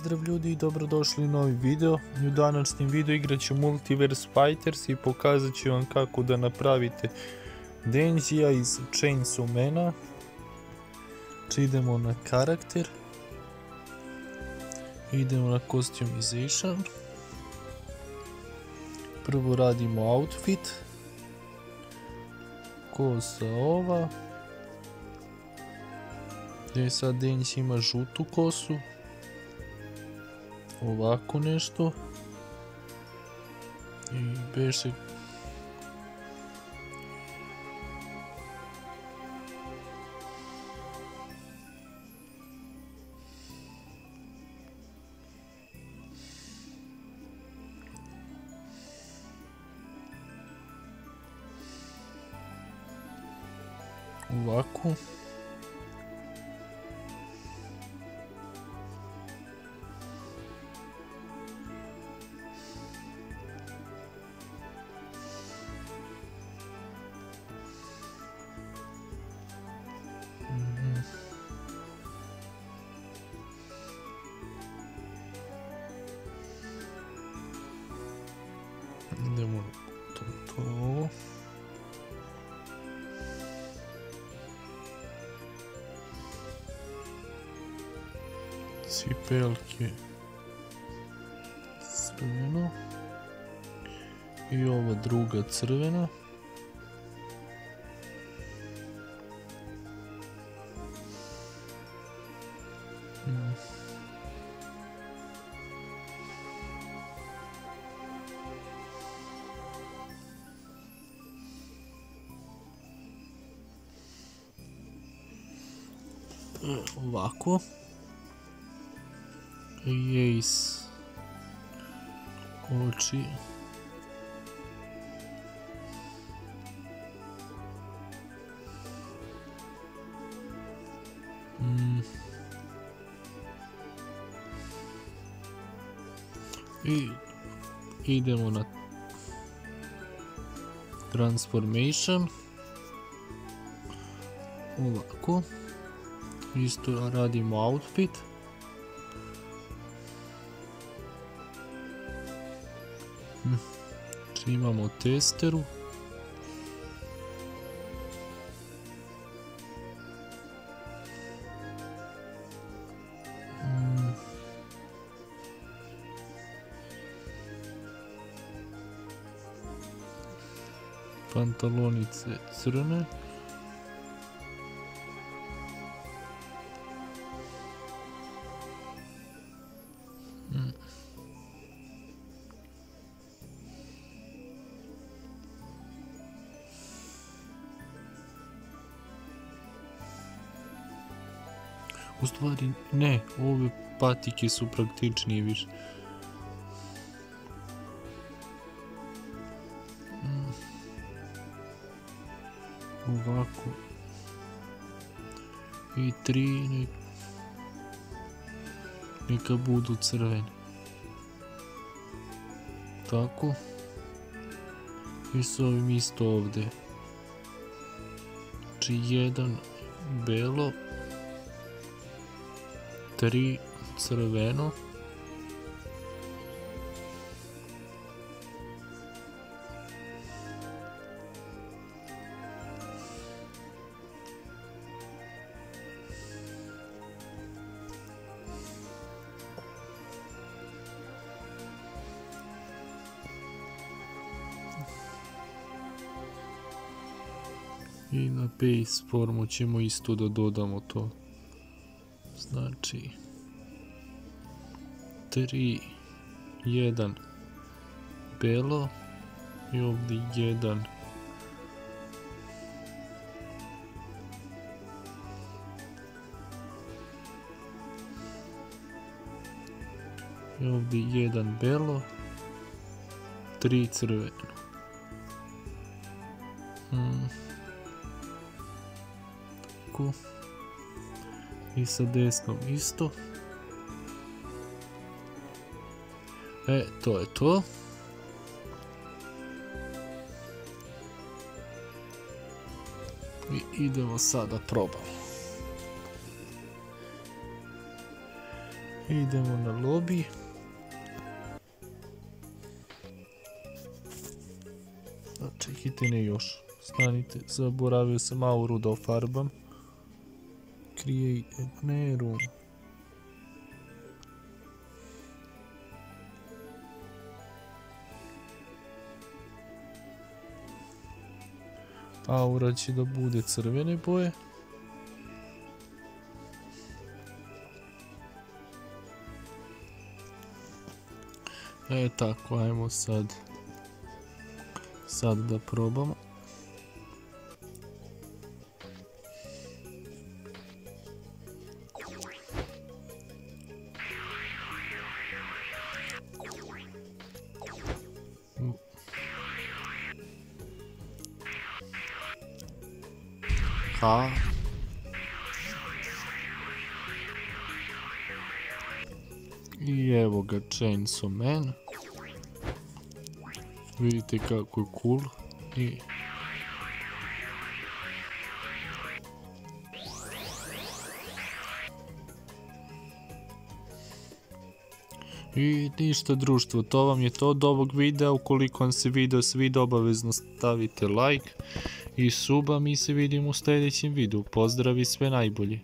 Pozdrav ljudi i dobrodošli u novi video. U današnjem videu igrat ću Multiverse Fighters i pokazat ću vam kako da napravite Denjija iz Chainsaw Mana. Idemo na karakter. Idemo na customization. Prvo radimo outfit. Kosa ova. Gdje sad Denj ima žutu kosu. Ovako nešto. I beše ovako. Idemo to. Cipelke crveno i ova druga crvena. Ovako. Ace oči. I idemo na transformation. Ovako. Isto radimo outfit. Imamo testeru. Pantalonice crne. U stvari ne, ove patike su praktičnije više. Ovako. I tri neka budu crvene. Tako. I s ovim isto ovdje. Znači jedan belo. 3 crveno. I na base formu ćemo isto da dodamo to. Znači 3, 1 belo i ovdje 1 i ovdje 1 belo, 3 crveno. I sa desnom isto. To je to. I idemo sada probamo. Idemo na lobby. Čekajte, ne još. Stanite, zaboravio sam auru da ofarbam. Create ne room. Aura će da bude crvene boje. Tako, ajmo sad da probamo. I evo ga Chainsaw Man. Vidite kako je cool. I ništa društvo, to vam je to od ovog videa. Ukoliko vam se video svidio, obavezno stavite like i suba. Mi se vidimo u sljedećem videu. Pozdrav i sve najbolje.